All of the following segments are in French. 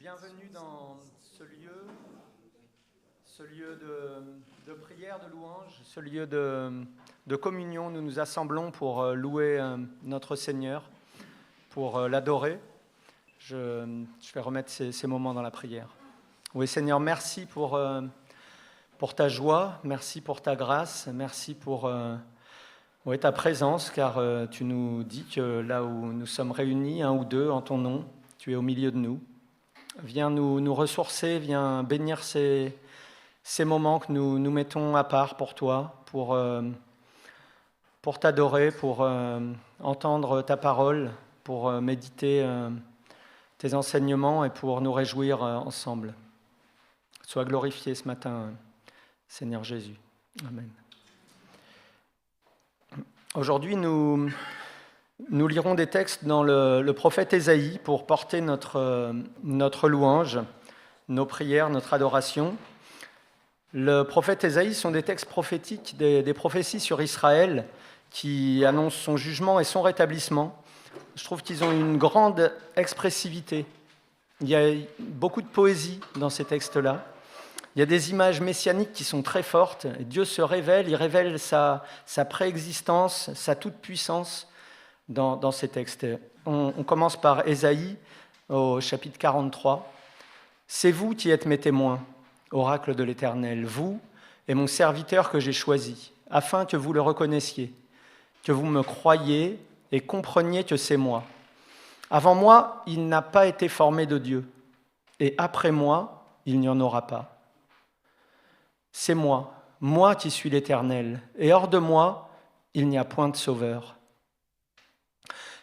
Bienvenue dans ce lieu de prière, de louange, ce lieu de communion. Nous nous assemblons pour louer notre Seigneur, pour l'adorer. Je vais remettre ces moments dans la prière. Oui, Seigneur, merci pour ta joie, merci pour ta grâce, merci pour ta présence, car tu nous dis que là où nous sommes réunis, un ou deux en ton nom, tu es au milieu de nous. Viens nous ressourcer, viens bénir ces moments que nous mettons à part pour toi, pour t'adorer, pour entendre ta parole, pour méditer tes enseignements et pour nous réjouir ensemble. Sois glorifié ce matin, Seigneur Jésus. Amen. Aujourd'hui, nous lirons des textes dans le prophète Ésaïe pour porter notre louange, nos prières, notre adoration. Le prophète Ésaïe sont des textes prophétiques, des prophéties sur Israël qui annoncent son jugement et son rétablissement. Je trouve qu'ils ont une grande expressivité. Il y a beaucoup de poésie dans ces textes-là. Il y a des images messianiques qui sont très fortes. Dieu se révèle, il révèle sa préexistence, sa toute-puissance dans ces textes. On commence par Ésaïe au chapitre 43. « C'est vous qui êtes mes témoins, oracle de l'Éternel, vous et mon serviteur que j'ai choisi, afin que vous le reconnaissiez, que vous me croyiez et compreniez que c'est moi. Avant moi, il n'a pas été formé de Dieu, et après moi, il n'y en aura pas. C'est moi qui suis l'Éternel, et hors de moi, il n'y a point de sauveur.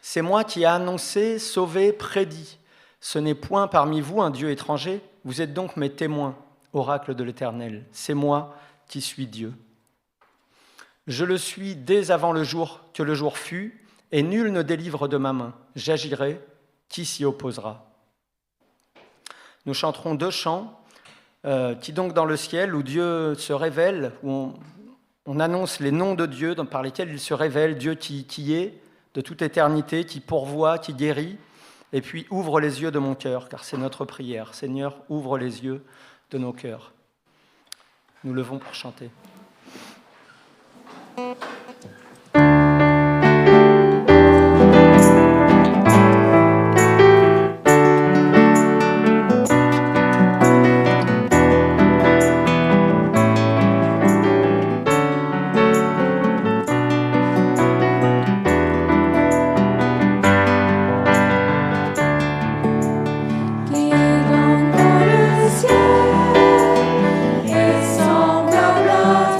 C'est moi qui ai annoncé, sauvé, prédit. Ce n'est point parmi vous un Dieu étranger, vous êtes donc mes témoins, oracle de l'Éternel. C'est moi qui suis Dieu. Je le suis dès avant le jour que le jour fut, et nul ne délivre de ma main. J'agirai, qui s'y opposera ?» Nous chanterons deux chants, qui donc dans le ciel, où Dieu se révèle, où on annonce les noms de Dieu par lesquels il se révèle, Dieu qui est de toute éternité, qui pourvoit, qui guérit, et puis ouvre les yeux de mon cœur, car c'est notre prière. Seigneur, ouvre les yeux de nos cœurs. Nous levons pour chanter. Semblable à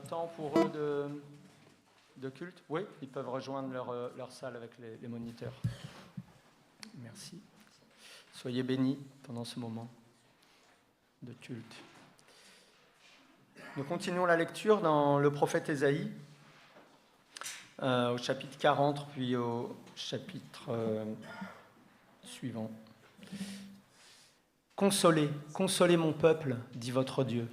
Temps pour eux de culte. Oui, ils peuvent rejoindre leur salle avec les moniteurs. Merci. Soyez bénis pendant ce moment de culte. Nous continuons la lecture dans le prophète Ésaïe, au chapitre 40, puis au chapitre suivant. Consolez, consolez mon peuple, dit votre Dieu.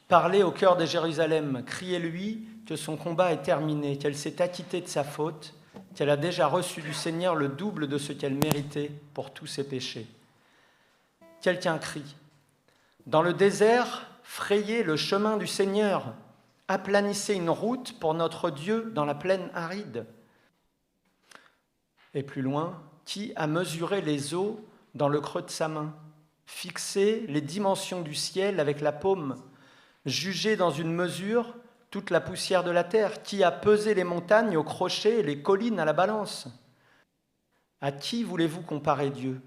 Parlez au cœur de Jérusalem, criez-lui que son combat est terminé, qu'elle s'est acquittée de sa faute, qu'elle a déjà reçu du Seigneur le double de ce qu'elle méritait pour tous ses péchés. Quelqu'un crie, « Dans le désert, frayez le chemin du Seigneur, aplanissez une route pour notre Dieu dans la plaine aride. » Et plus loin, « Qui a mesuré les eaux dans le creux de sa main, fixé les dimensions du ciel avec la paume, jugé dans une mesure toute la poussière de la terre, qui a pesé les montagnes au crochet et les collines à la balance. À qui voulez-vous comparer Dieu?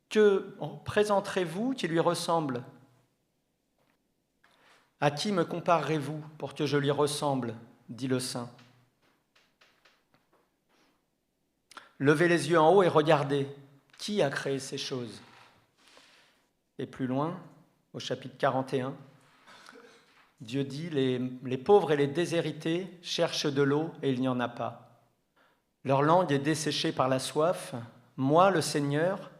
Que présenterez-vous qui lui ressemble? À qui me comparerez-vous pour que je lui ressemble? Dit le Saint. Levez les yeux en haut et regardez, qui a créé ces choses? Et plus loin, au chapitre 41, Dieu dit, les pauvres et les déshérités cherchent de l'eau et il n'y en a pas. Leur langue est desséchée par la soif. Moi, le Seigneur,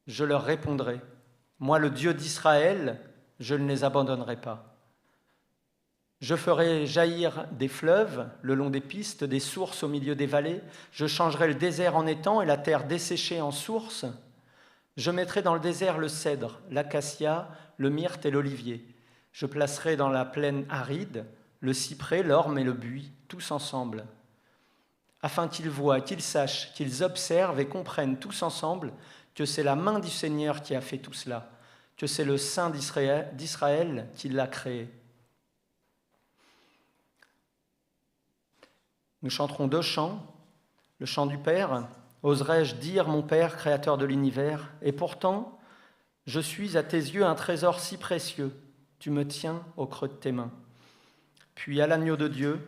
je leur répondrai. Moi, le Dieu d'Israël, je ne les abandonnerai pas. Je ferai jaillir des fleuves le long des pistes, des sources au milieu des vallées. Je changerai le désert en étang et la terre desséchée en source. Je mettrai dans le désert le cèdre, l'acacia, le myrte et l'olivier. Je placerai dans la plaine aride le cyprès, l'orme et le buis, tous ensemble, afin qu'ils voient, qu'ils sachent, qu'ils observent et comprennent tous ensemble que c'est la main du Seigneur qui a fait tout cela, que c'est le Saint d'Israël qui l'a créé. Nous chanterons 2 chants, le chant du Père. Oserais-je dire, mon Père, créateur de l'univers, et pourtant, je suis à tes yeux un trésor si précieux, tu me tiens au creux de tes mains. Puis à l'agneau de Dieu,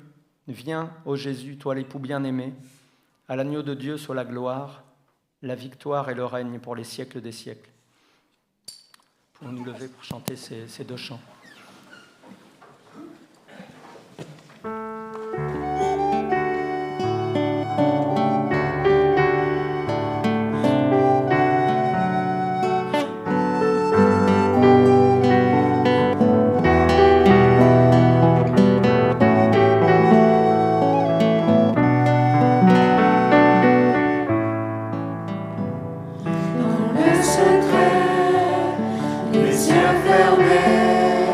viens, ô Jésus, toi l'époux bien-aimé, à l'agneau de Dieu soit la gloire, la victoire et le règne pour les siècles des siècles. Pour nous lever pour chanter ces 2 chants. Les yeux fermés,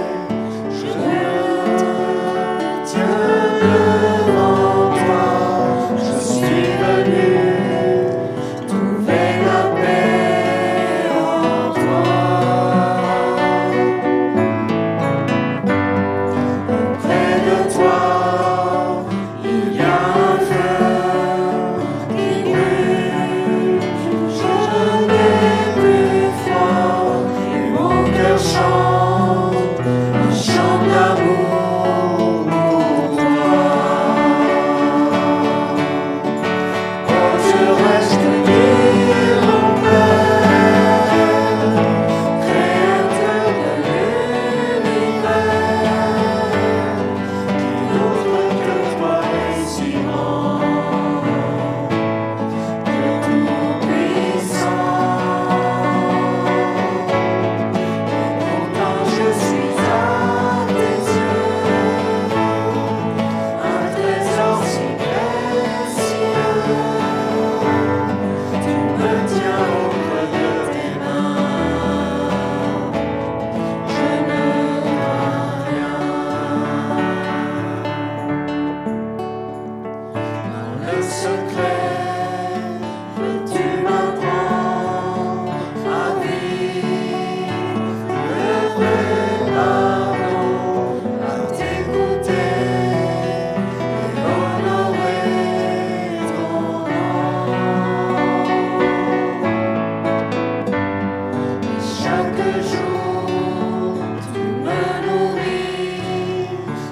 Chaque jour, tu me nourris,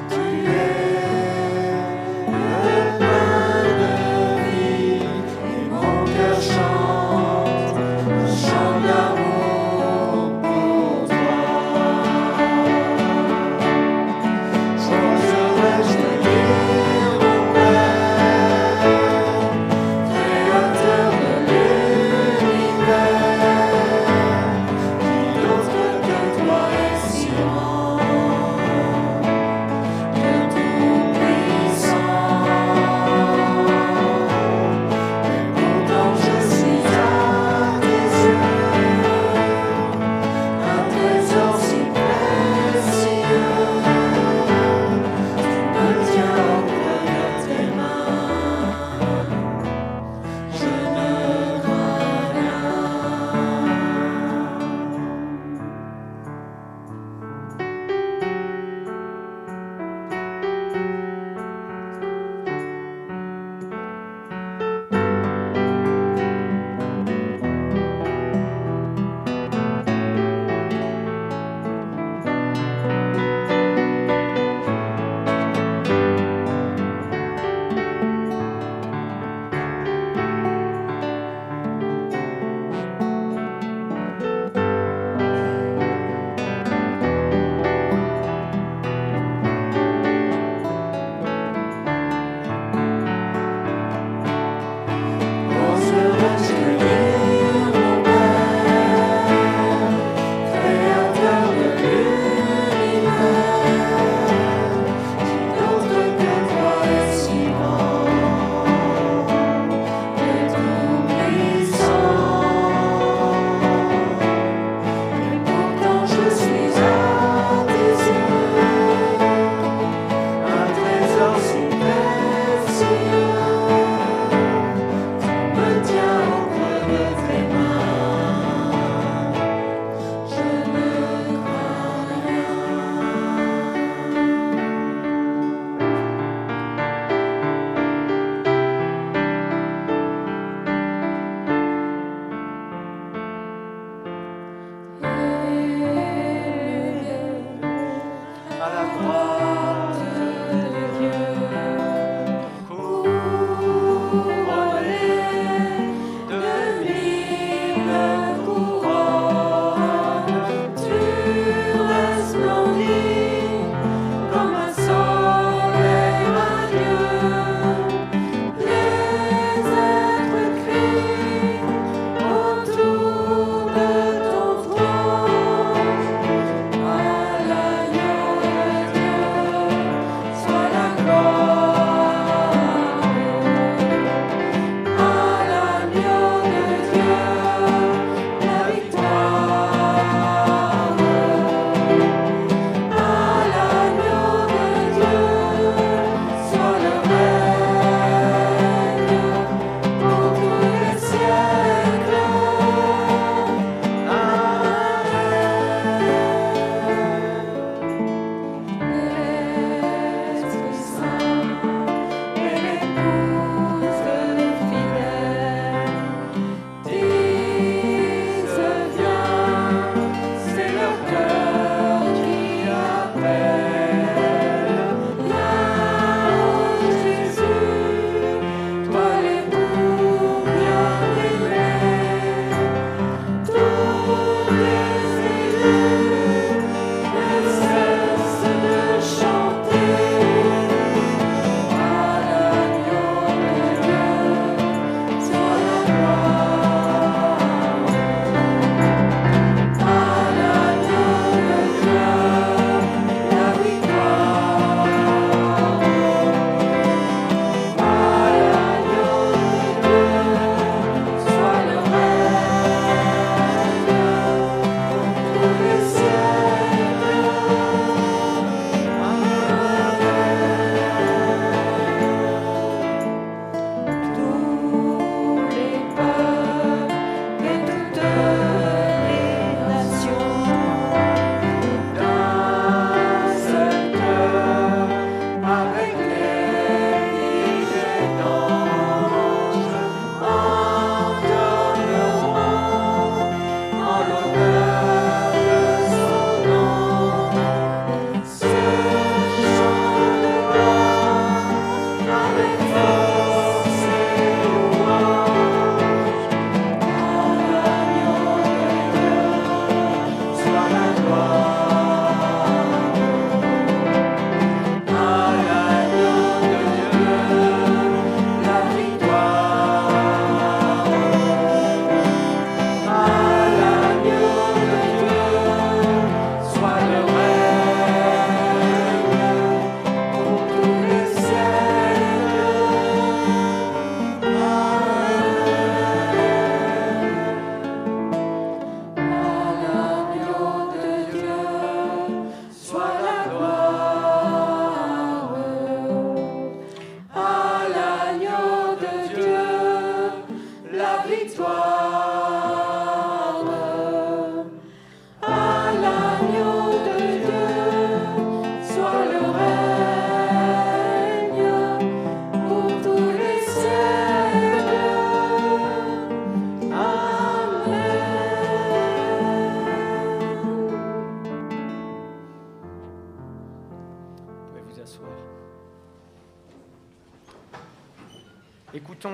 tu es le pain de vie.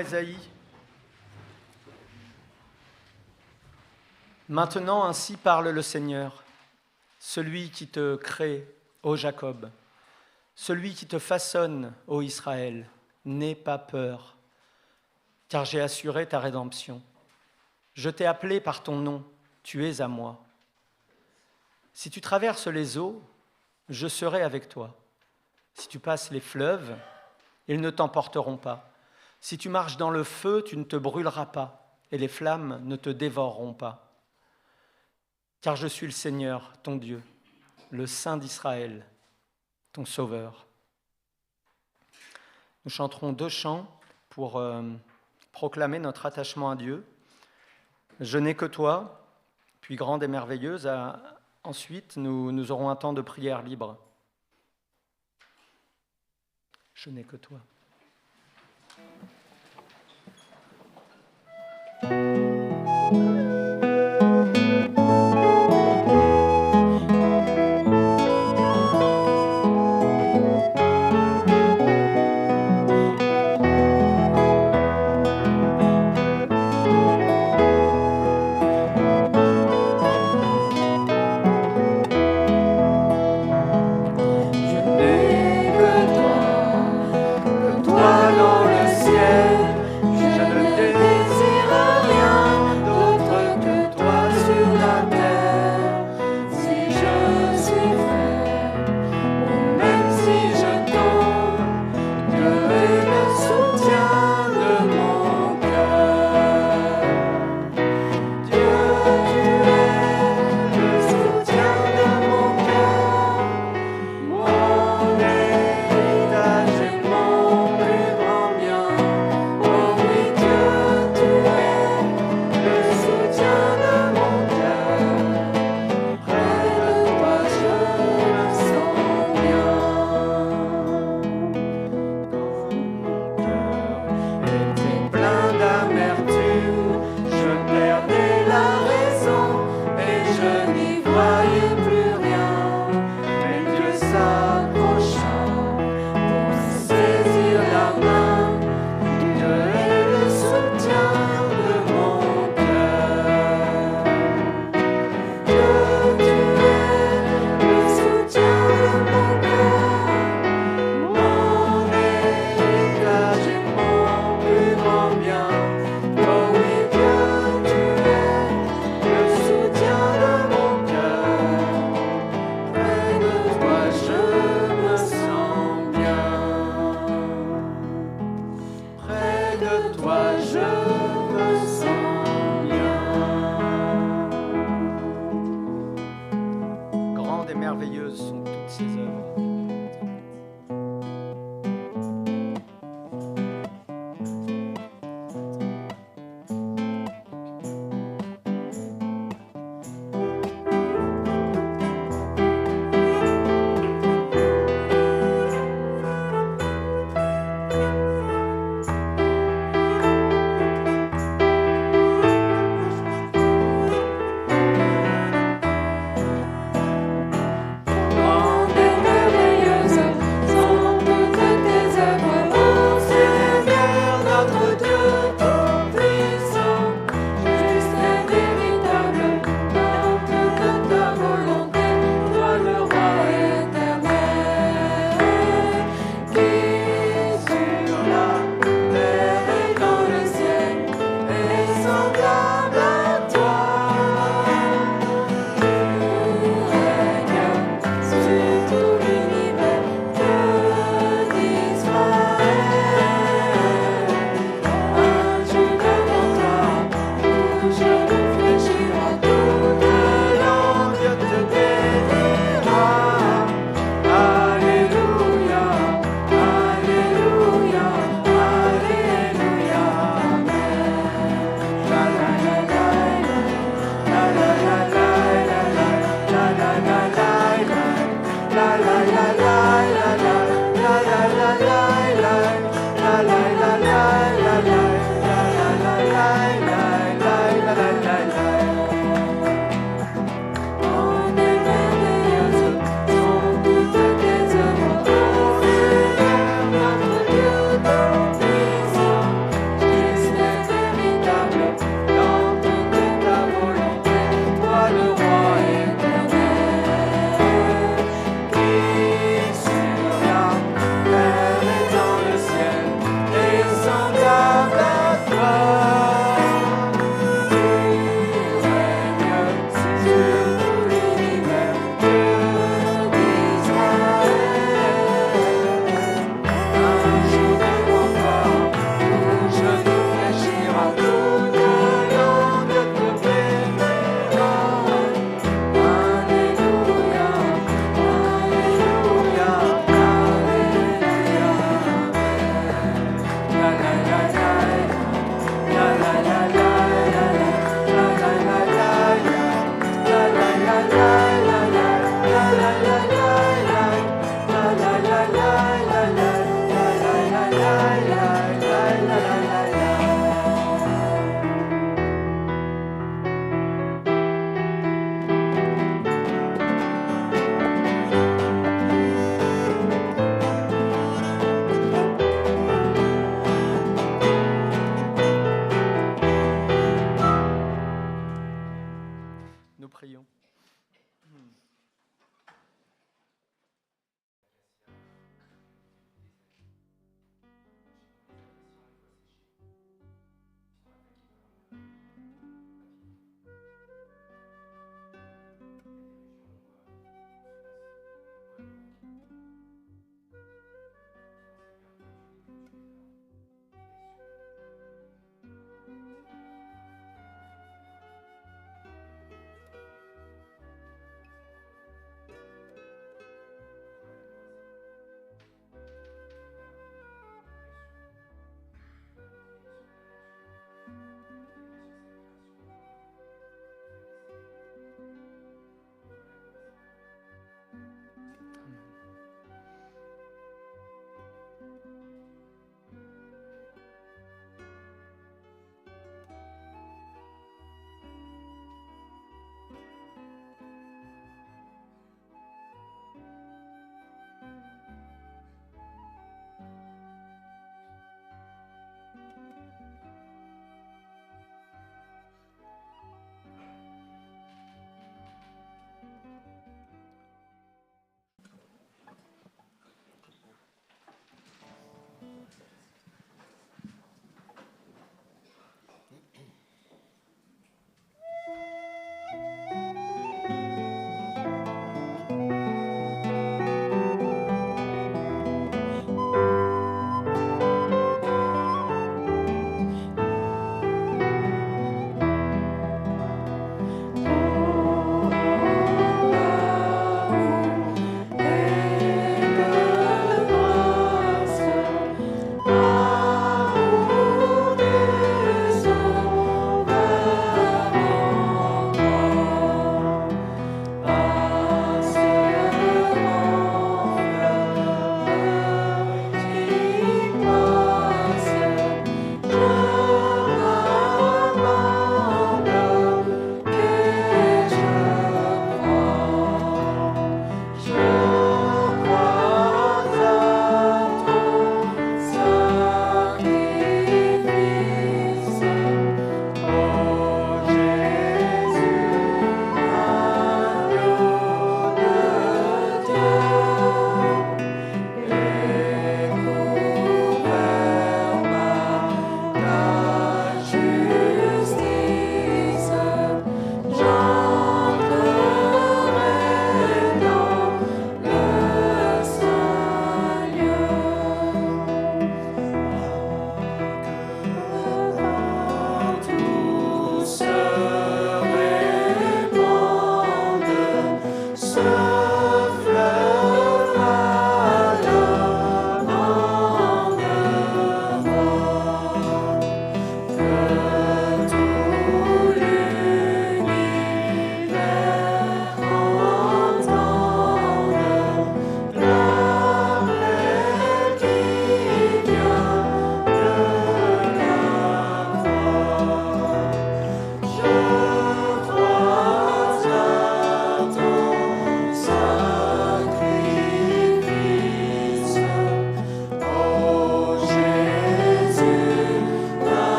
Ésaïe. Maintenant, ainsi parle le Seigneur, celui qui te crée, ô Jacob, celui qui te façonne, ô Israël. N'aie pas peur, car j'ai assuré ta rédemption. Je t'ai appelé par ton nom, tu es à moi. Si tu traverses les eaux, je serai avec toi. Si tu passes les fleuves, ils ne t'emporteront pas. Si tu marches dans le feu, tu ne te brûleras pas, et les flammes ne te dévoreront pas. Car je suis le Seigneur, ton Dieu, le Saint d'Israël, ton Sauveur. Nous chanterons 2 chants pour proclamer notre attachement à Dieu. Je n'ai que toi, puis grande et merveilleuse. Ensuite, nous aurons un temps de prière libre. Je n'ai que toi.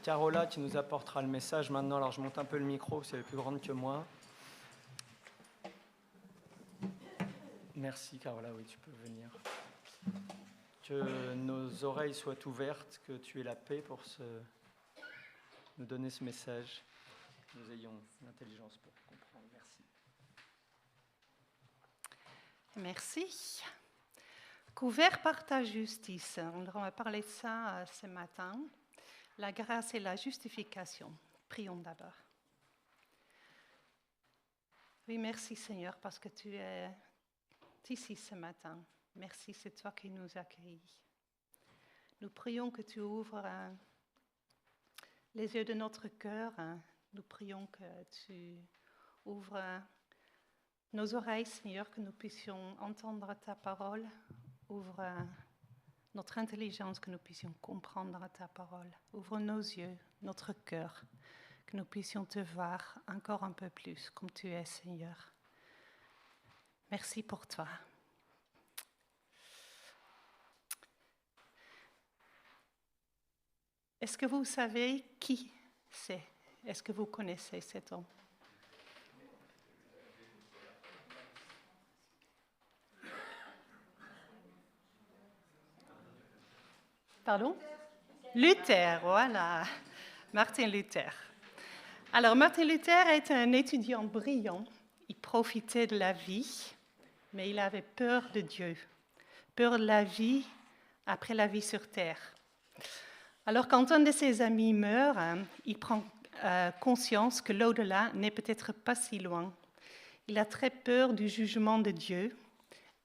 Carola qui nous apportera le message maintenant. Alors je monte un peu le micro, parce qu'elle est plus grande que moi. Merci Carola, oui, tu peux venir. Que nos oreilles soient ouvertes, que tu aies la paix pour nous donner ce message. Que nous ayons l'intelligence pour comprendre. Merci. Merci. Couvert par ta justice. On va parler de ça ce matin. La grâce et la justification. Prions d'abord. Oui, merci Seigneur parce que tu es ici ce matin. Merci, c'est toi qui nous accueillis. Nous prions que tu ouvres les yeux de notre cœur. Nous prions que tu ouvres nos oreilles, Seigneur, que nous puissions entendre ta parole. Ouvre notre intelligence, que nous puissions comprendre ta parole. Ouvre nos yeux, notre cœur, que nous puissions te voir encore un peu plus comme tu es, Seigneur. Merci pour toi. Est-ce que vous savez qui c'est? Est-ce que vous connaissez cet homme? Pardon? Luther, voilà. Martin Luther. Alors, Martin Luther est un étudiant brillant. Il profitait de la vie, mais il avait peur de Dieu. Peur de la vie après la vie sur terre. Alors, quand un de ses amis meurt, il prend conscience que l'au-delà n'est peut-être pas si loin. Il a très peur du jugement de Dieu.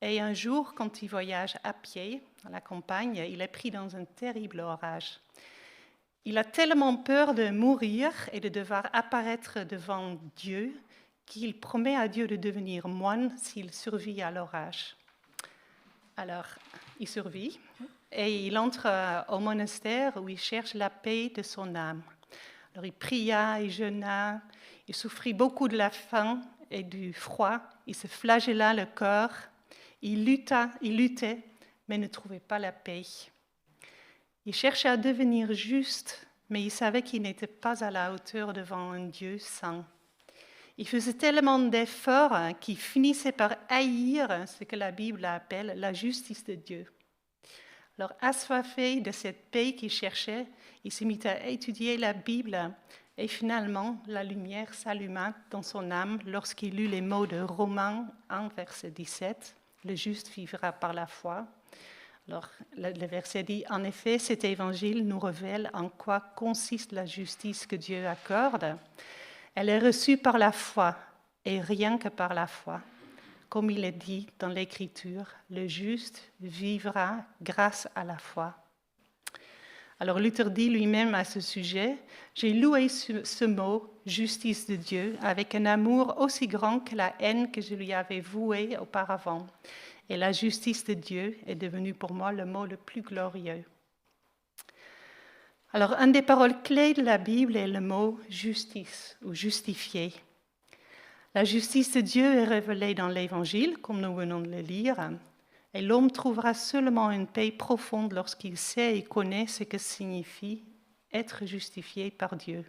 Et un jour, quand il voyage à pied à la campagne, il est pris dans un terrible orage. Il a tellement peur de mourir et de devoir apparaître devant Dieu qu'il promet à Dieu de devenir moine s'il survit à l'orage. Alors, il survit et il entre au monastère où il cherche la paix de son âme. Alors, il pria, il jeûna, il souffrit beaucoup de la faim et du froid, il se flagella le corps. Il luttait, mais ne trouvait pas la paix. Il cherchait à devenir juste, mais il savait qu'il n'était pas à la hauteur devant un Dieu saint. Il faisait tellement d'efforts qu'il finissait par haïr ce que la Bible appelle la justice de Dieu. Alors, assoiffé de cette paix qu'il cherchait, il s'est mis à étudier la Bible et finalement, la lumière s'alluma dans son âme lorsqu'il lut les mots de Romains 1, verset 17. Le juste vivra par la foi. Alors, le verset dit, en effet, cet évangile nous révèle en quoi consiste la justice que Dieu accorde. Elle est reçue par la foi et rien que par la foi. Comme il est dit dans l'Écriture, le juste vivra grâce à la foi. Alors Luther dit lui-même à ce sujet, j'ai loué ce mot, justice de Dieu, avec un amour aussi grand que la haine que je lui avais vouée auparavant. Et la justice de Dieu est devenue pour moi le mot le plus glorieux. Alors, une des paroles clés de la Bible est le mot justice ou justifier. La justice de Dieu est révélée dans l'Évangile, comme nous venons de le lire. Et l'homme trouvera seulement une paix profonde lorsqu'il sait et connaît ce que signifie être justifié par Dieu.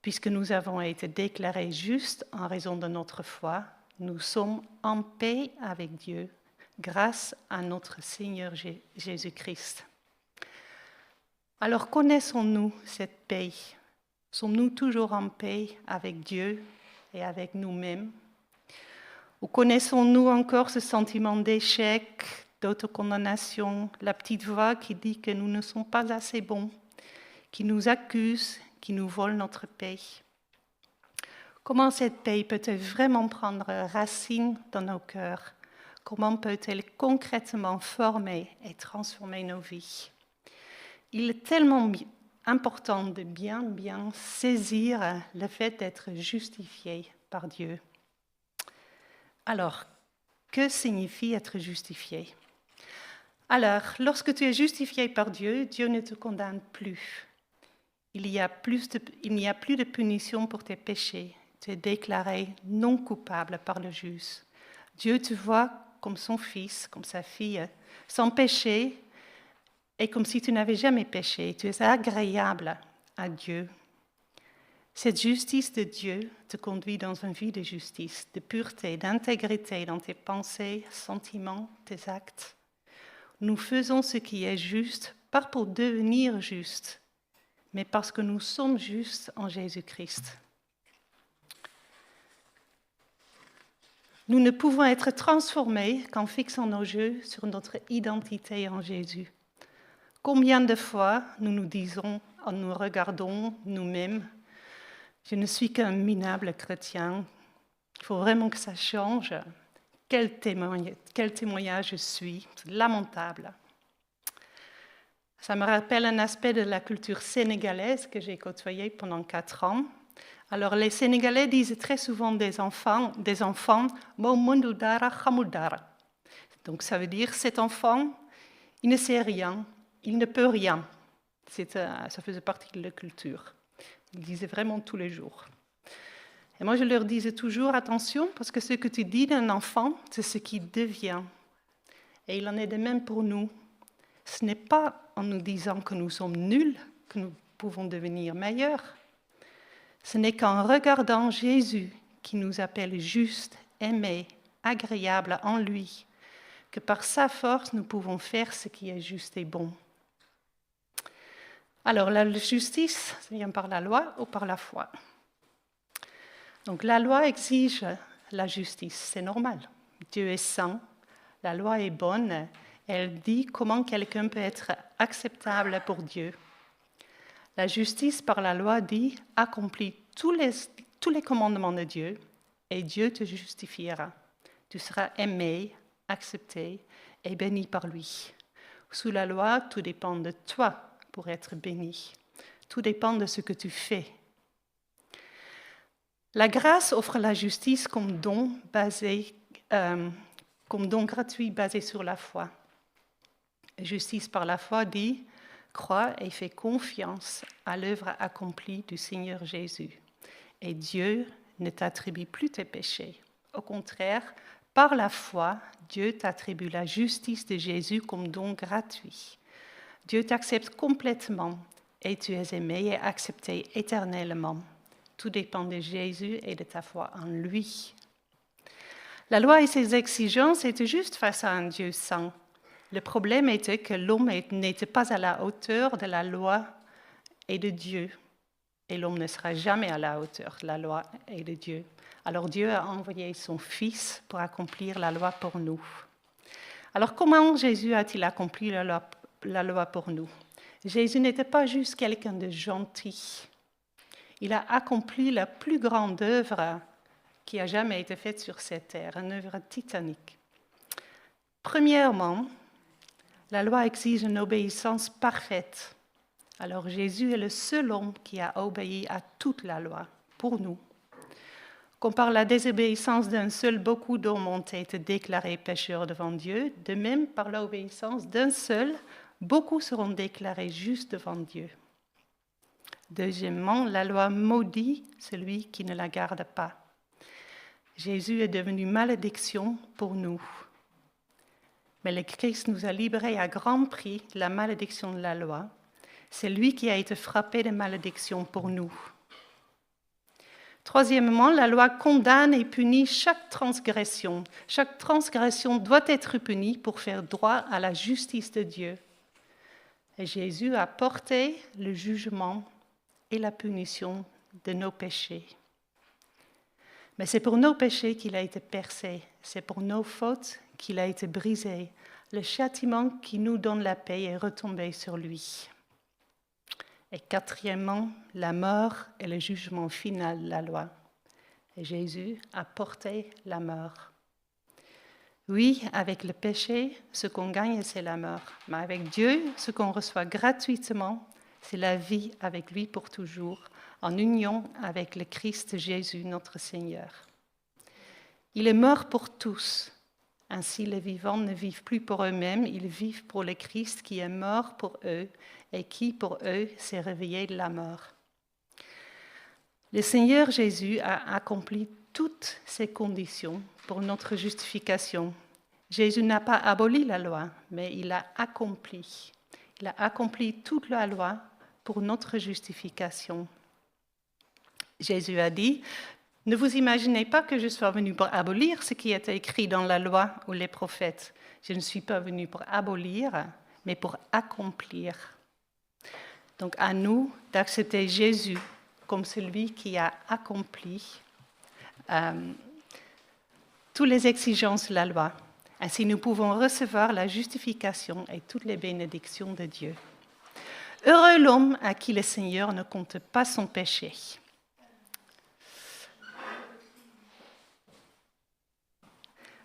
Puisque nous avons été déclarés justes en raison de notre foi, nous sommes en paix avec Dieu grâce à notre Seigneur Jésus-Christ. Alors connaissons-nous cette paix? Sommes-nous toujours en paix avec Dieu et avec nous-mêmes? Ou connaissons-nous encore ce sentiment d'échec, d'autocondamnation, la petite voix qui dit que nous ne sommes pas assez bons, qui nous accuse, qui nous vole notre paix? Comment cette paix peut-elle vraiment prendre racine dans nos cœurs? Comment peut-elle concrètement former et transformer nos vies? Il est tellement important de bien saisir le fait d'être justifié par Dieu. Alors, que signifie être justifié? Alors, lorsque tu es justifié par Dieu, Dieu ne te condamne plus. Il n'y a plus de punition pour tes péchés. Tu es déclaré non coupable par le juge. Dieu te voit comme son fils, comme sa fille, sans péché, et comme si tu n'avais jamais péché. Tu es agréable à Dieu. Cette justice de Dieu te conduit dans une vie de justice, de pureté, d'intégrité dans tes pensées, sentiments, tes actes. Nous faisons ce qui est juste, pas pour devenir juste, mais parce que nous sommes justes en Jésus-Christ. Nous ne pouvons être transformés qu'en fixant nos yeux sur notre identité en Jésus. Combien de fois nous nous disons, en nous regardons nous-mêmes, je ne suis qu'un minable chrétien, il faut vraiment que ça change. Quel témoignage je suis, c'est lamentable. Ça me rappelle un aspect de la culture sénégalaise que j'ai côtoyé pendant 4 ans. Alors les Sénégalais disent très souvent des enfants, Momundudara Khamudara. Donc ça veut dire cet enfant, il ne sait rien, il ne peut rien. Ça faisait partie de la culture. Ils disaient vraiment tous les jours. Et moi, je leur disais toujours, attention, parce que ce que tu dis d'un enfant, c'est ce qu'il devient. Et il en est de même pour nous. Ce n'est pas en nous disant que nous sommes nuls que nous pouvons devenir meilleurs. Ce n'est qu'en regardant Jésus qui nous appelle justes, aimés, agréables en lui, que par sa force, nous pouvons faire ce qui est juste et bon. Alors, la justice, ça vient par la loi ou par la foi? Donc, la loi exige la justice, c'est normal. Dieu est saint, la loi est bonne, elle dit comment quelqu'un peut être acceptable pour Dieu. La justice par la loi dit « accomplis tous les commandements de Dieu et Dieu te justifiera. Tu seras aimé, accepté et béni par lui. » Sous la loi, tout dépend de toi pour être béni. Tout dépend de ce que tu fais. La grâce offre la justice comme don gratuit basé sur la foi. Justice par la foi dit « crois et fais confiance à l'œuvre accomplie du Seigneur Jésus. Et Dieu ne t'attribue plus tes péchés. Au contraire, par la foi, Dieu t'attribue la justice de Jésus comme don gratuit. Dieu t'accepte complètement et tu es aimé et accepté éternellement. Tout dépend de Jésus et de ta foi en lui. La loi et ses exigences étaient juste face à un Dieu saint. Le problème était que l'homme n'était pas à la hauteur de la loi et de Dieu. Et l'homme ne sera jamais à la hauteur de la loi et de Dieu. Alors Dieu a envoyé son Fils pour accomplir la loi pour nous. Alors comment Jésus a-t-il accompli la loi pour nous? Jésus n'était pas juste quelqu'un de gentil. Il a accompli la plus grande œuvre qui a jamais été faite sur cette terre, une œuvre titanique. Premièrement, la loi exige une obéissance parfaite. Alors Jésus est le seul homme qui a obéi à toute la loi pour nous. Comme par la désobéissance d'un seul, beaucoup d'hommes ont été déclarés pécheurs devant Dieu, de même par l'obéissance d'un seul, beaucoup seront déclarés justes devant Dieu. Deuxièmement, la loi maudit celui qui ne la garde pas. Jésus est devenu malédiction pour nous. Mais le Christ nous a libérés à grand prix de la malédiction de la loi. C'est lui qui a été frappé de malédiction pour nous. Troisièmement, la loi condamne et punit chaque transgression. Chaque transgression doit être punie pour faire droit à la justice de Dieu. Et Jésus a porté le jugement et la punition de nos péchés. Mais c'est pour nos péchés qu'il a été percé, c'est pour nos fautes qu'il a été brisé. Le châtiment qui nous donne la paix est retombé sur lui. Et quatrièmement, la mort est le jugement final de la loi. Et Jésus a porté la mort. Oui, avec le péché, ce qu'on gagne, c'est la mort. Mais avec Dieu, ce qu'on reçoit gratuitement, c'est la vie avec lui pour toujours, en union avec le Christ Jésus, notre Seigneur. Il est mort pour tous. Ainsi, les vivants ne vivent plus pour eux-mêmes, ils vivent pour le Christ qui est mort pour eux et qui, pour eux, s'est réveillé de la mort. Le Seigneur Jésus a accompli toutes ces conditions pour notre justification. Jésus n'a pas aboli la loi, mais il l'a accomplie. Il a accompli toute la loi pour notre justification. Jésus a dit, « Ne vous imaginez pas que je sois venu pour abolir ce qui était écrit dans la loi ou les prophètes. Je ne suis pas venu pour abolir, mais pour accomplir. » Donc à nous d'accepter Jésus comme celui qui a accompli toutes les exigences de la loi. Ainsi, nous pouvons recevoir la justification et toutes les bénédictions de Dieu. Heureux l'homme à qui le Seigneur ne compte pas son péché.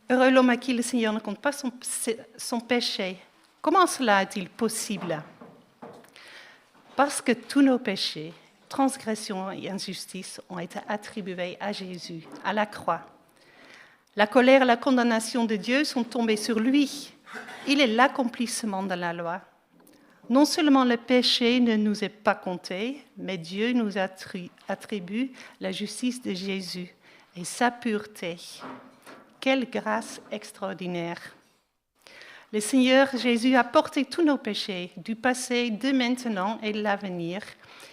Heureux l'homme à qui le Seigneur ne compte pas son péché. Comment cela est-il possible? Parce que tous nos péchés, transgressions et injustices ont été attribués à Jésus, à la croix. La colère et la condamnation de Dieu sont tombées sur lui. Il est l'accomplissement de la loi. Non seulement le péché ne nous est pas compté, mais Dieu nous attribue la justice de Jésus et sa pureté. Quelle grâce extraordinaire! Le Seigneur Jésus a porté tous nos péchés, du passé, de maintenant et de l'avenir.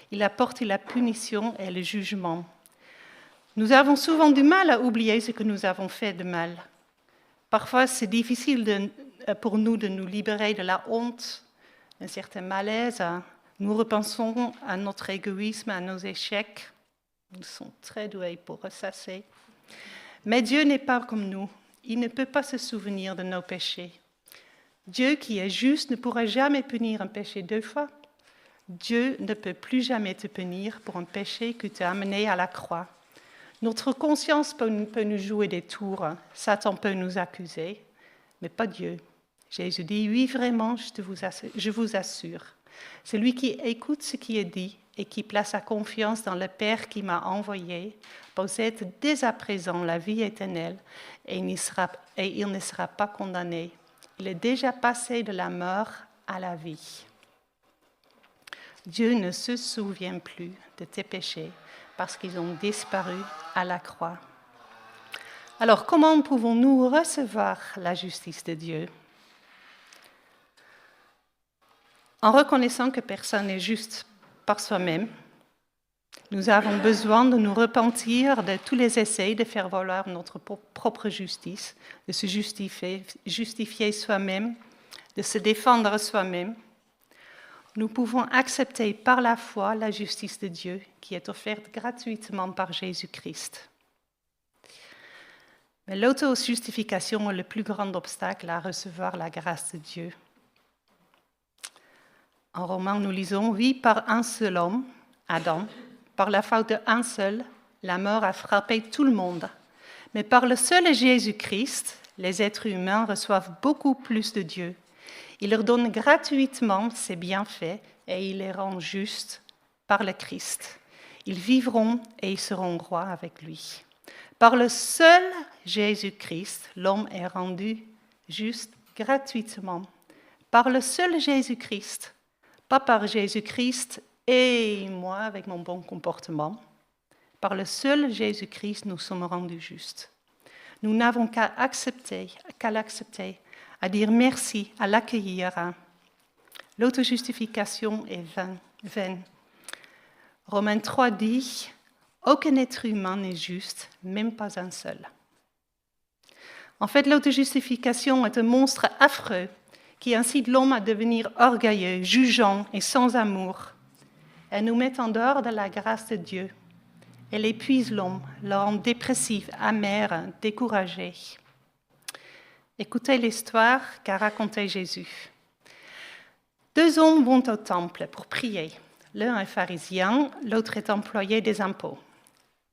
Il a porté la punition et le jugement. Nous avons souvent du mal à oublier ce que nous avons fait de mal. Parfois, c'est difficile pour nous de nous libérer de la honte, d'un certain malaise. Nous repensons à notre égoïsme, à nos échecs. Nous sommes très doués pour ressasser. Mais Dieu n'est pas comme nous. Il ne peut pas se souvenir de nos péchés. Dieu qui est juste ne pourra jamais punir un péché 2 fois. Dieu ne peut plus jamais te punir pour un péché que tu as amené à la croix. Notre conscience peut nous jouer des tours. Satan peut nous accuser, mais pas Dieu. Jésus dit, oui, vraiment, je vous assure. Celui qui écoute ce qui est dit et qui place sa confiance dans le Père qui m'a envoyé possède dès à présent la vie éternelle et il ne sera pas condamné. Il est déjà passé de la mort à la vie. Dieu ne se souvient plus de tes péchés parce qu'ils ont disparu à la croix. Alors, comment pouvons-nous recevoir la justice de Dieu? En reconnaissant que personne n'est juste par soi-même, nous avons besoin de nous repentir de tous les essais de faire valoir notre propre justice, de se justifier soi-même, de se défendre soi-même. Nous pouvons accepter par la foi la justice de Dieu qui est offerte gratuitement par Jésus-Christ. Mais l'auto-justification est le plus grand obstacle à recevoir la grâce de Dieu. En Romains, nous lisons, oui, par un seul homme, Adam, par la faute d'un seul, la mort a frappé tout le monde. Mais par le seul Jésus-Christ, les êtres humains reçoivent beaucoup plus de Dieu. Il leur donne gratuitement ses bienfaits et il les rend justes par le Christ. Ils vivront et ils seront rois avec lui. Par le seul Jésus-Christ, l'homme est rendu juste gratuitement. Par le seul Jésus-Christ, pas par Jésus-Christ et moi avec mon bon comportement. Par le seul Jésus-Christ, nous sommes rendus justes. Nous n'avons qu'à l'accepter, à dire merci, à l'accueillir. L'autojustification est vaine. Romains 3 dit, aucun être humain n'est juste, même pas un seul. En fait, l'autojustification est un monstre affreux qui incite l'homme à devenir orgueilleux, jugeant et sans amour. Elle nous met en dehors de la grâce de Dieu. Elle épuise l'homme, le rend dépressif, amer, découragé. Écoutez l'histoire qu'a racontée Jésus. 2 hommes vont au temple pour prier. L'un est pharisien, l'autre est employé des impôts.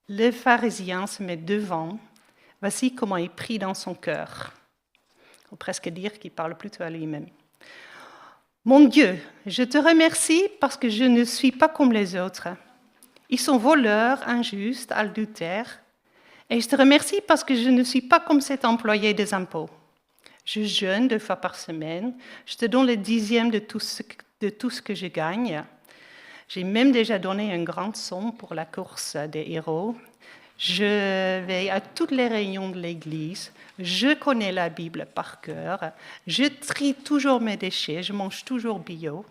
Le pharisien se met devant. Voici comment il prie dans son cœur. On peut presque dire qu'il parle plutôt à lui-même. Mon Dieu, je te remercie parce que je ne suis pas comme les autres. Ils sont voleurs, injustes, adultères. Et je te remercie parce que je ne suis pas comme cet employé des impôts. Je jeûne 2 fois par semaine. Je te donne le 10e de tout ce que je gagne. J'ai même déjà donné une grande somme pour la course des héros. Je vais à toutes les réunions de l'Église. Je connais la Bible par cœur. Je trie toujours mes déchets. Je mange toujours bio.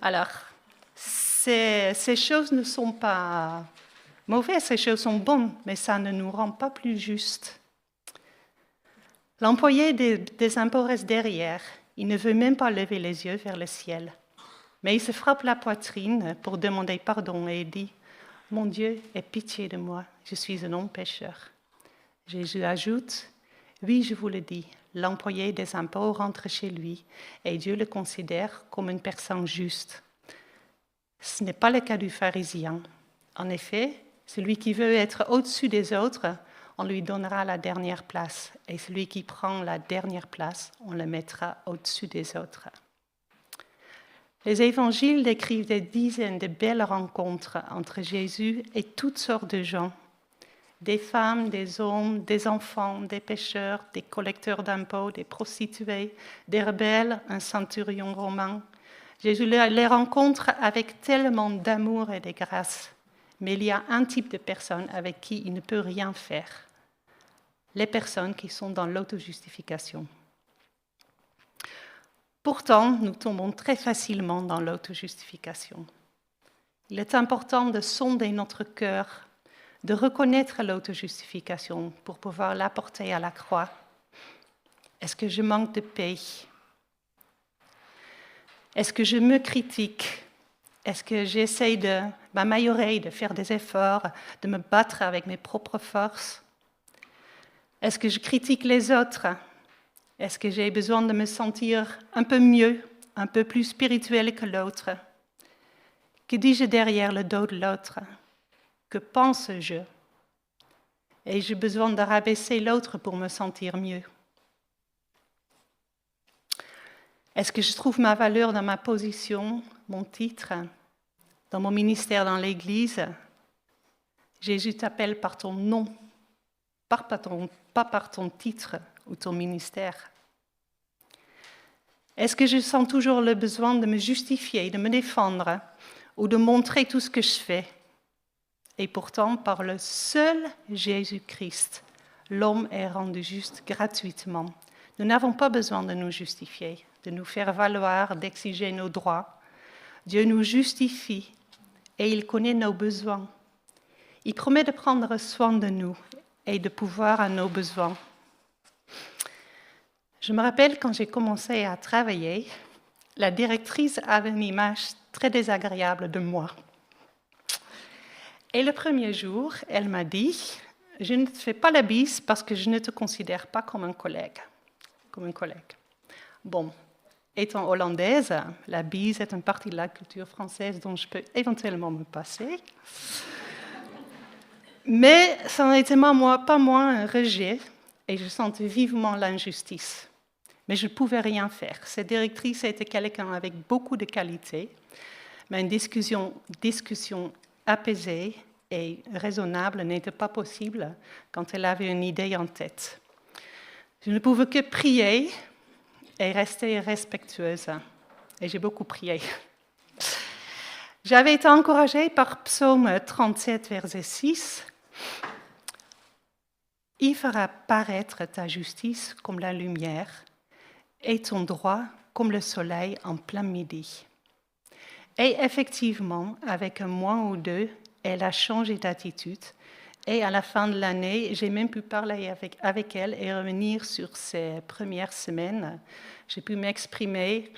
Alors, Ces choses ne sont pas mauvaises, ces choses sont bonnes, mais ça ne nous rend pas plus justes. L'employé des impôts reste derrière. Il ne veut même pas lever les yeux vers le ciel. Mais il se frappe la poitrine pour demander pardon et il dit « Mon Dieu, aie pitié de moi, je suis un homme pécheur. » Jésus ajoute « Oui, je vous le dis, l'employé des impôts rentre chez lui et Dieu le considère comme une personne juste. » Ce n'est pas le cas du pharisien. En effet, celui qui veut être au-dessus des autres, on lui donnera la dernière place. Et celui qui prend la dernière place, on le mettra au-dessus des autres. Les évangiles décrivent des dizaines de belles rencontres entre Jésus et toutes sortes de gens. Des femmes, des hommes, des enfants, des pêcheurs, des collecteurs d'impôts, des prostituées, des rebelles, un centurion romain. Jésus les rencontre avec tellement d'amour et de grâce. Mais il y a un type de personnes avec qui il ne peut rien faire. Les personnes qui sont dans l'autojustification. Pourtant, nous tombons très facilement dans l'autojustification. Il est important de sonder notre cœur, de reconnaître l'autojustification pour pouvoir l'apporter à la croix. Est-ce que je manque de paix? Est-ce que je me critique? Est-ce que j'essaie de m'améliorer, de faire des efforts, de me battre avec mes propres forces? Est-ce que je critique les autres? Est-ce que j'ai besoin de me sentir un peu mieux, un peu plus spirituel que l'autre? Que dis-je derrière le dos de l'autre? Que pense-je? Ai-je besoin de rabaisser l'autre pour me sentir mieux? Est-ce que je trouve ma valeur dans ma position, mon titre, dans mon ministère dans l'Église? Jésus t'appelle par ton nom, pas par ton titre ou ton ministère. Est-ce que je sens toujours le besoin de me justifier, de me défendre ou de montrer tout ce que je fais? Et pourtant, par le seul Jésus-Christ, l'homme est rendu juste gratuitement. Nous n'avons pas besoin de nous justifier, de nous faire valoir, d'exiger nos droits. Dieu nous justifie et il connaît nos besoins. Il promet de prendre soin de nous et de pouvoir à nos besoins. Je me rappelle quand j'ai commencé à travailler, la directrice avait une image très désagréable de moi. Et le premier jour, elle m'a dit « Je ne te fais pas la bise parce que je ne te considère pas comme un collègue. » Bon, étant hollandaise, la bise est une partie de la culture française dont je peux éventuellement me passer. Mais ça n'était pas moins un rejet et je sentais vivement l'injustice. Mais je ne pouvais rien faire. Cette directrice était quelqu'un avec beaucoup de qualités, mais une discussion apaisée et raisonnable n'était pas possible quand elle avait une idée en tête. Je ne pouvais que prier et rester respectueuse. Et j'ai beaucoup prié. J'avais été encouragée par Psaume 37, verset 6. « Il fera paraître ta justice comme la lumière et ton droit comme le soleil en plein midi. » Et effectivement, avec un mois ou deux, elle a changé d'attitude. Et à la fin de l'année, j'ai même pu parler avec elle et revenir sur ses premières semaines. J'ai pu m'exprimer,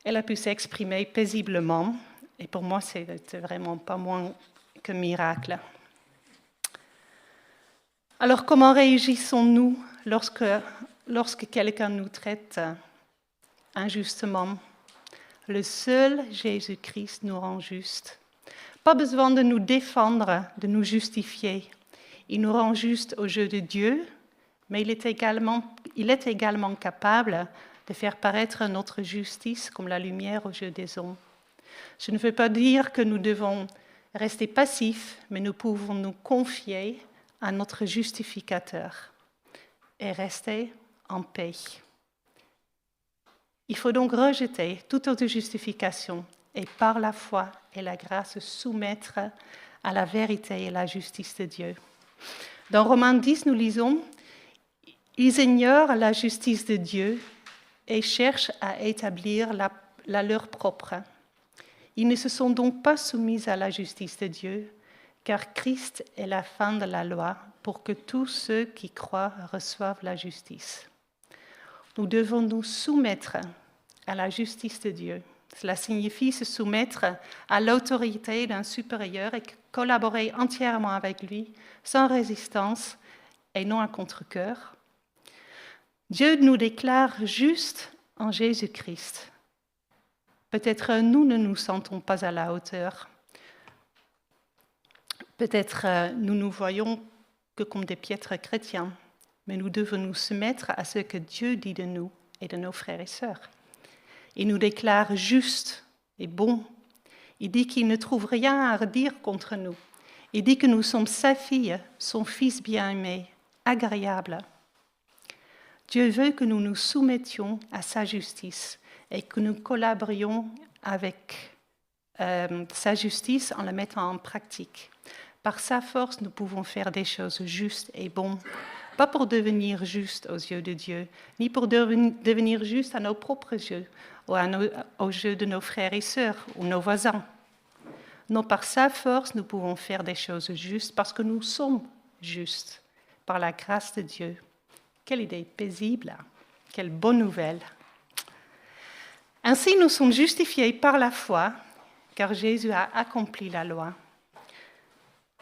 elle a pu s'exprimer paisiblement. Et pour moi, c'était vraiment pas moins qu'un miracle. Alors, comment réagissons-nous lorsque quelqu'un nous traite injustement? Le seul Jésus-Christ nous rend justes. Pas besoin de nous défendre, de nous justifier. Il nous rend justes aux yeux de Dieu, mais il est également capable de faire paraître notre justice comme la lumière aux yeux des hommes. Je ne veux pas dire que nous devons rester passifs, mais nous pouvons nous confier à notre justificateur et rester en paix. Il faut donc rejeter toute autojustification et par la foi et la grâce se soumettre à la vérité et la justice de Dieu. Dans Romains 10, nous lisons « Ils ignorent la justice de Dieu et cherchent à établir la leur propre. Ils ne se sont donc pas soumis à la justice de Dieu, car Christ est la fin de la loi pour que tous ceux qui croient reçoivent la justice. Nous devons nous soumettre à la justice de Dieu. Cela signifie se soumettre à l'autorité d'un supérieur et collaborer entièrement avec lui, sans résistance et non à contre-cœur. Dieu nous déclare justes en Jésus-Christ. Peut-être nous ne nous sentons pas à la hauteur. Peut-être nous nous voyons que comme des piètres chrétiens, mais nous devons nous soumettre à ce que Dieu dit de nous et de nos frères et sœurs. Il nous déclare justes et bons. Il dit qu'il ne trouve rien à redire contre nous. Il dit que nous sommes sa fille, son fils bien-aimé, agréable. Dieu veut que nous nous soumettions à sa justice et que nous collaborions avec sa justice en la mettant en pratique. Par sa force, nous pouvons faire des choses justes et bonnes, pas pour devenir justes aux yeux de Dieu, ni pour devenir justes à nos propres yeux, ou aux yeux de nos frères et sœurs ou nos voisins. Non, par sa force, nous pouvons faire des choses justes parce que nous sommes justes par la grâce de Dieu. Quelle idée paisible, quelle bonne nouvelle. Ainsi, nous sommes justifiés par la foi, car Jésus a accompli la loi.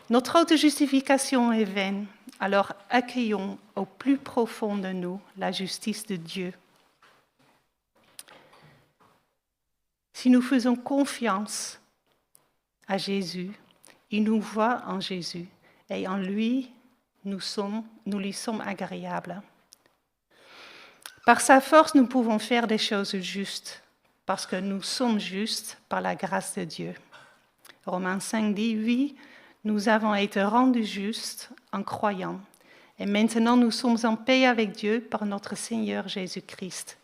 Notre autojustification est vaine, alors accueillons au plus profond de nous la justice de Dieu. Si nous faisons confiance à Jésus, il nous voit en Jésus et en lui, nous lui sommes agréables. Par sa force, nous pouvons faire des choses justes parce que nous sommes justes par la grâce de Dieu. Romains 5 dit, oui, nous avons été rendus justes en croyant et maintenant nous sommes en paix avec Dieu par notre Seigneur Jésus-Christ.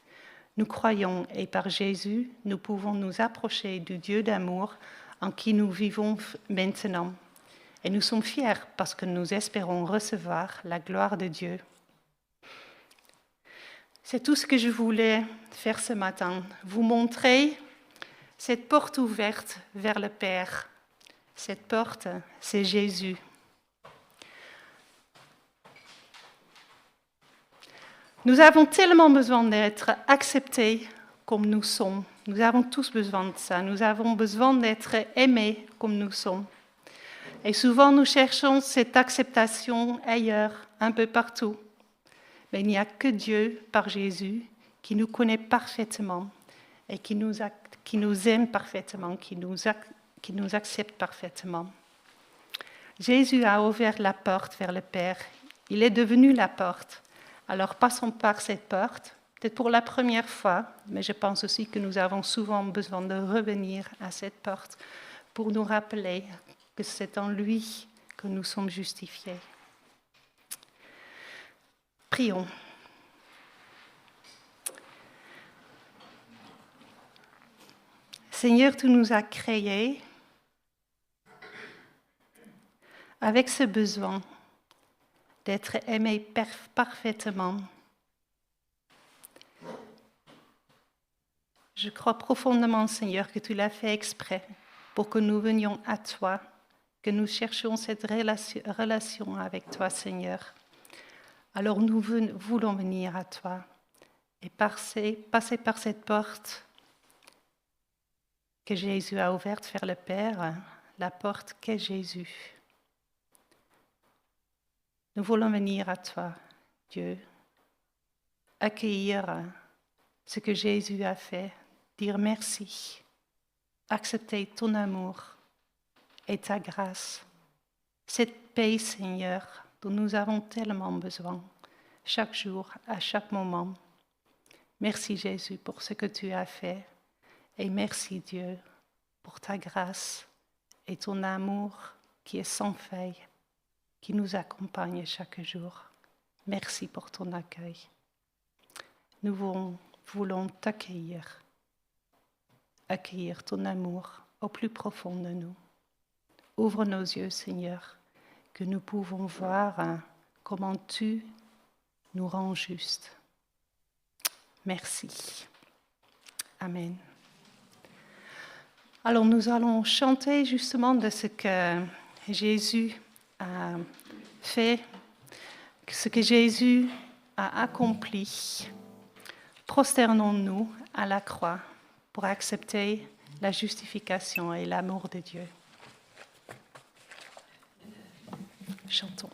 Nous croyons et par Jésus, nous pouvons nous approcher du Dieu d'amour en qui nous vivons maintenant. Et nous sommes fiers parce que nous espérons recevoir la gloire de Dieu. C'est tout ce que je voulais faire ce matin, vous montrer cette porte ouverte vers le Père. Cette porte, c'est Jésus. Nous avons tellement besoin d'être acceptés comme nous sommes. Nous avons tous besoin de ça. Nous avons besoin d'être aimés comme nous sommes. Et souvent, nous cherchons cette acceptation ailleurs, un peu partout. Mais il n'y a que Dieu, par Jésus, qui nous connaît parfaitement et qui nous aime parfaitement, qui nous accepte parfaitement. Jésus a ouvert la porte vers le Père. Il est devenu la porte. Alors passons par cette porte, peut-être pour la première fois, mais je pense aussi que nous avons souvent besoin de revenir à cette porte pour nous rappeler que c'est en lui que nous sommes justifiés. Prions. Seigneur, tu nous as créés avec ce besoin d'être aimés parfaitement. Je crois profondément, Seigneur, que tu l'as fait exprès pour que nous venions à toi, que nous cherchions cette relation avec toi, Seigneur. Alors nous voulons venir à toi et passer par cette porte que Jésus a ouverte vers le Père, la porte qu'est Jésus. Nous voulons venir à toi, Dieu, accueillir ce que Jésus a fait, dire merci, accepter ton amour et ta grâce, cette paix, Seigneur, dont nous avons tellement besoin, chaque jour, à chaque moment. Merci Jésus pour ce que tu as fait et merci Dieu pour ta grâce et ton amour qui est sans faille, qui nous accompagne chaque jour. Merci pour ton accueil. Nous voulons t'accueillir, accueillir ton amour au plus profond de nous. Ouvre nos yeux, Seigneur, que nous pouvons voir comment tu nous rends justes. Merci. Amen. Alors nous allons chanter justement de ce que Jésus a fait, ce que Jésus a accompli. Prosternons-nous à la croix pour accepter la justification et l'amour de Dieu. Chantons.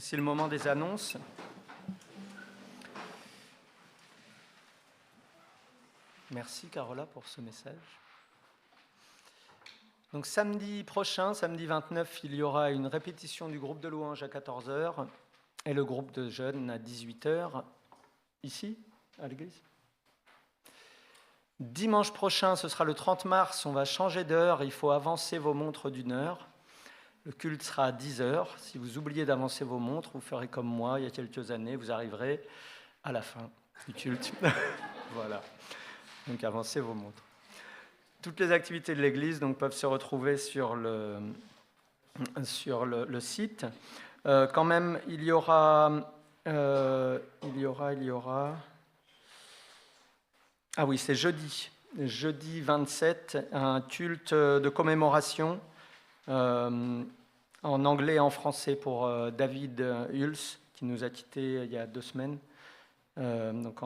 C'est le moment des annonces. Merci Carola pour ce message. Donc samedi prochain, samedi 29, il y aura une répétition du groupe de louanges à 14h et le groupe de jeunes à 18h, ici, à l'église. Dimanche prochain, ce sera le 30 mars, on va changer d'heure, il faut avancer vos montres d'une heure. Le culte sera à 10h. Si vous oubliez d'avancer vos montres, vous ferez comme moi il y a quelques années, vous arriverez à la fin du culte. Voilà. Donc avancez vos montres. Toutes les activités de l'Église donc, peuvent se retrouver sur le site. Quand même, il y aura... Ah oui, c'est jeudi 27, un culte de commémoration en anglais et en français pour David Hulse, qui nous a quittés il y a 2 semaines. donc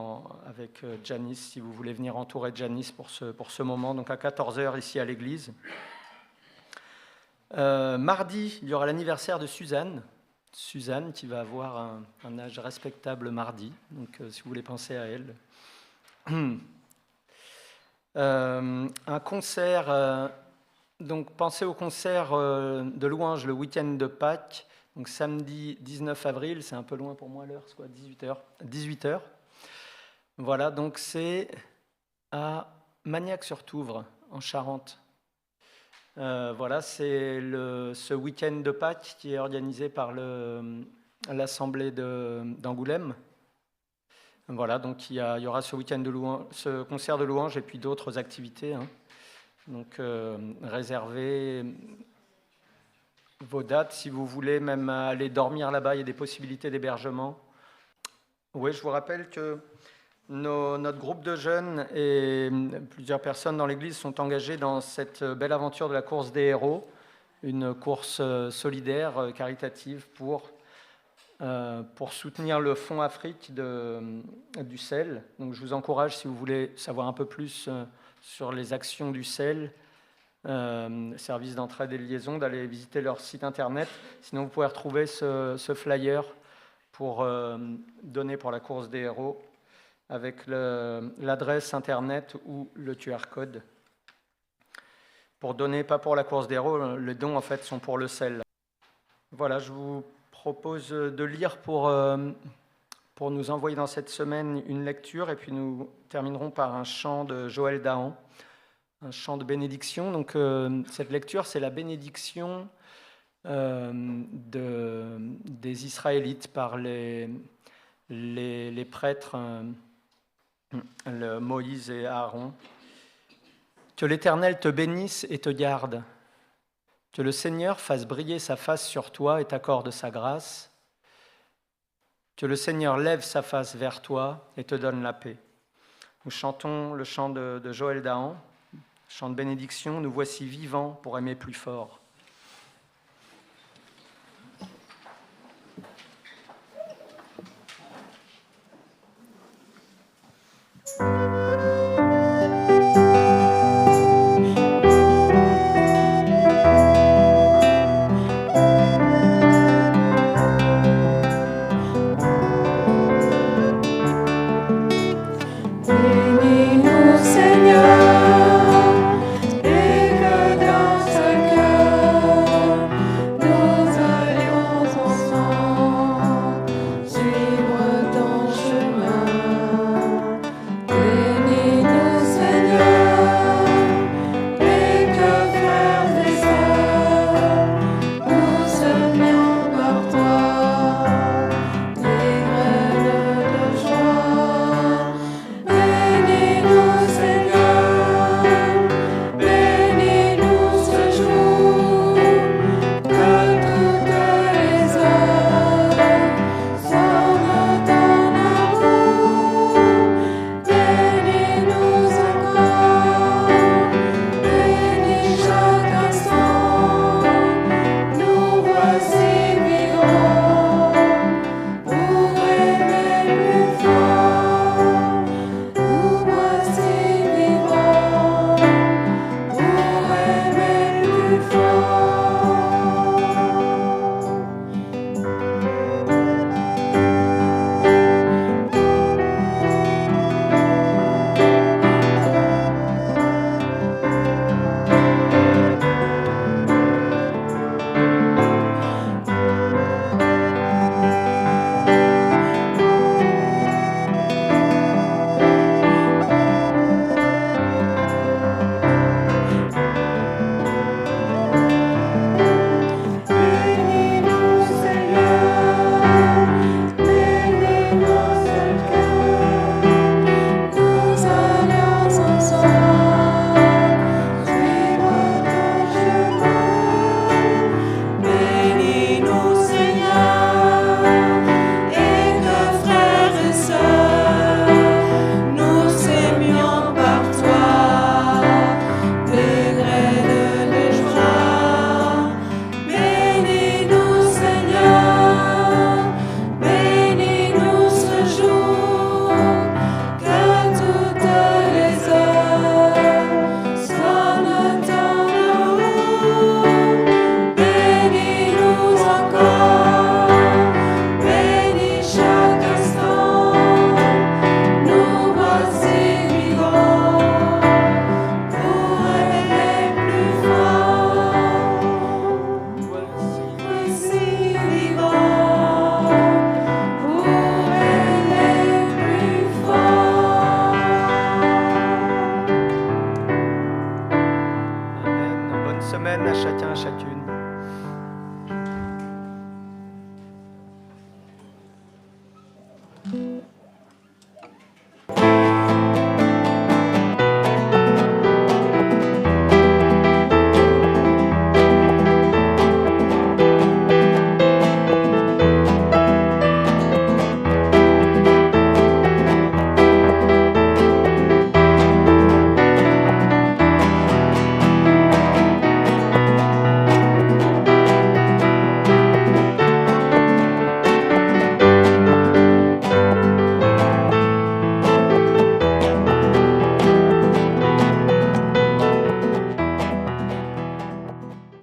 avec Janice, si vous voulez venir entourer Janice pour ce moment, donc à 14h ici à l'église. Mardi, il y aura l'anniversaire de Suzanne. Suzanne qui va avoir un âge respectable mardi, donc si vous voulez penser à elle. Un concert, donc pensez au concert de louange le week-end de Pâques, donc samedi 19 avril, c'est un peu loin pour moi l'heure, c'est quoi, 18h. Voilà, donc c'est à Magnac-sur-Touvre, en Charente. Voilà, c'est ce week-end de Pâques qui est organisé par l'Assemblée d'Angoulême. Voilà, donc il y aura ce week-end de louange, ce concert de louange et puis d'autres activités. Hein. Donc réservez vos dates si vous voulez même aller dormir là-bas, il y a des possibilités d'hébergement. Oui, je vous rappelle que notre groupe de jeunes et plusieurs personnes dans l'église sont engagées dans cette belle aventure de la course des héros, une course solidaire, caritative pour soutenir le Fonds Afrique du sel. Donc je vous encourage, si vous voulez savoir un peu plus sur les actions du sel, service d'entraide et de liaison, d'aller visiter leur site internet. Sinon, vous pouvez retrouver ce flyer pour donner pour la course des héros avec l'adresse internet ou le QR code. Pour donner, pas pour la course des héros, les dons en fait sont pour le sel. Voilà, je vous propose de lire pour nous envoyer dans cette semaine une lecture et puis nous terminerons par un chant de Joël Dahan, un chant de bénédiction. Donc cette lecture, c'est la bénédiction des Israélites par les prêtres Moïse et Aaron. Que l'Éternel te bénisse et te garde. Que le Seigneur fasse briller sa face sur toi et t'accorde sa grâce. Que le Seigneur lève sa face vers toi et te donne la paix. Nous chantons le chant de Joël Dahan, chant de bénédiction. Nous voici vivants pour aimer plus fort.